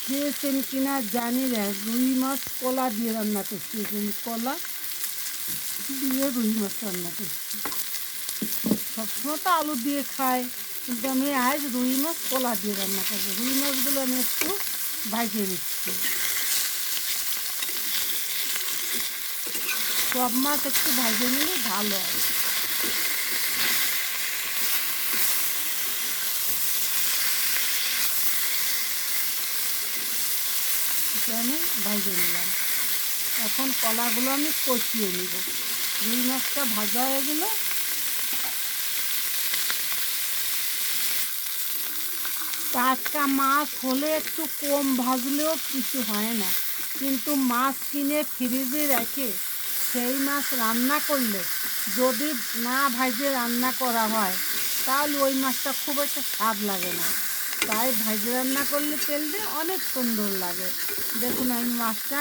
খেয়েছেন কিনা জানি না, রুই মাছ কলা দিয়ে রান্না করছি। কলা দিয়ে রুই মাছ রান্না করছি। সবসময় তো আলু দিয়ে খাই, কিন্তু আমি আজ রুই মাছ কলা দিয়ে রান্না করবো। রুই মাছগুলো আমি একটু ভাজে নিচ্ছি। সব মাছ একটু ভাজে নিলে ভালো হয়। এটা আমি ভাজে নিলাম। এখন কলাগুলো আমি কষিয়ে নিব। রুই মাছটা ভাজা হয়ে গেল। টাটকা মাছ হলে একটু কম ভাজলেও কিছু হয় না, কিন্তু মাছ কিনে ফ্রিজে রেখে সেই মাছ রান্না করলে যদি না ভাজে রান্না করা হয় তাহলে ওই মাছটা খুব একটা স্বাদ লাগে না। তাই ভাজে রান্না করলে তেল দিয়ে অনেক সুন্দর লাগে। দেখুন আমি মাছটা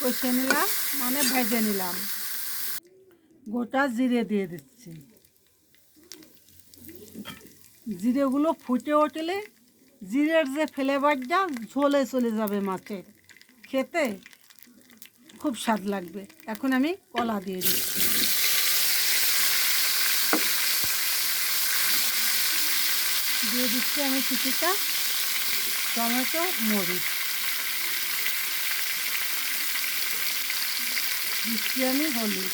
কষে নিলাম, মানে ভেজে নিলাম। গোটা জিরে দিয়ে দিচ্ছি। জিরেগুলো ফুটে উঠলে জিরের যে ফ্লেভারটা ঝোলে চলে যাবে মাছের, খেতে খুব স্বাদ লাগবে। এখন আমি কলা দিয়ে দিচ্ছি। দিয়ে দিচ্ছি আমি কিছুটা টমেটো, মরিচ দিচ্ছি, আমি হলুদ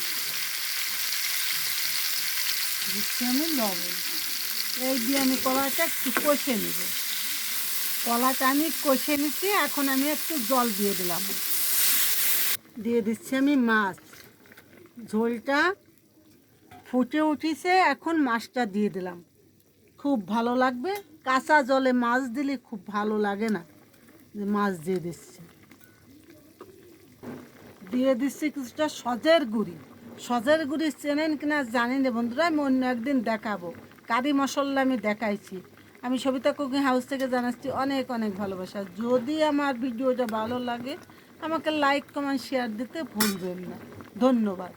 দিচ্ছি, আমি লবণ। এই দিয়ে আমি কলাটা একটু কষে নেব। কলাটা আমি কষে নিচ্ছি। এখন আমি একটু জল দিয়ে দিলাম। দিয়ে দিচ্ছি আমি মাছ। ঝোলটা ফুটে উঠেছে, এখন মাছটা দিয়ে দিলাম। খুব ভালো লাগবে। কাঁচা জলে মাছ দিলে খুব ভালো লাগে না, যে মাছ দিয়ে দিচ্ছি। দিয়ে দিচ্ছি কিছুটা সজের গুঁড়ি। সজের গুঁড়ি চেনেন কিনা জানি না বন্ধুরা, আমি অন্য একদিন দেখাবো। কারি মশলা আমি দেখাইছি। আমি সবিতা কুকিং হাউস থেকে জানাচ্ছি অনেক অনেক ভালোবাসা। যদি আমার ভিডিওটা ভালো লাগে আমাকে লাইক কমেন্ট শেয়ার দিতে ভুলবেন না। ধন্যবাদ।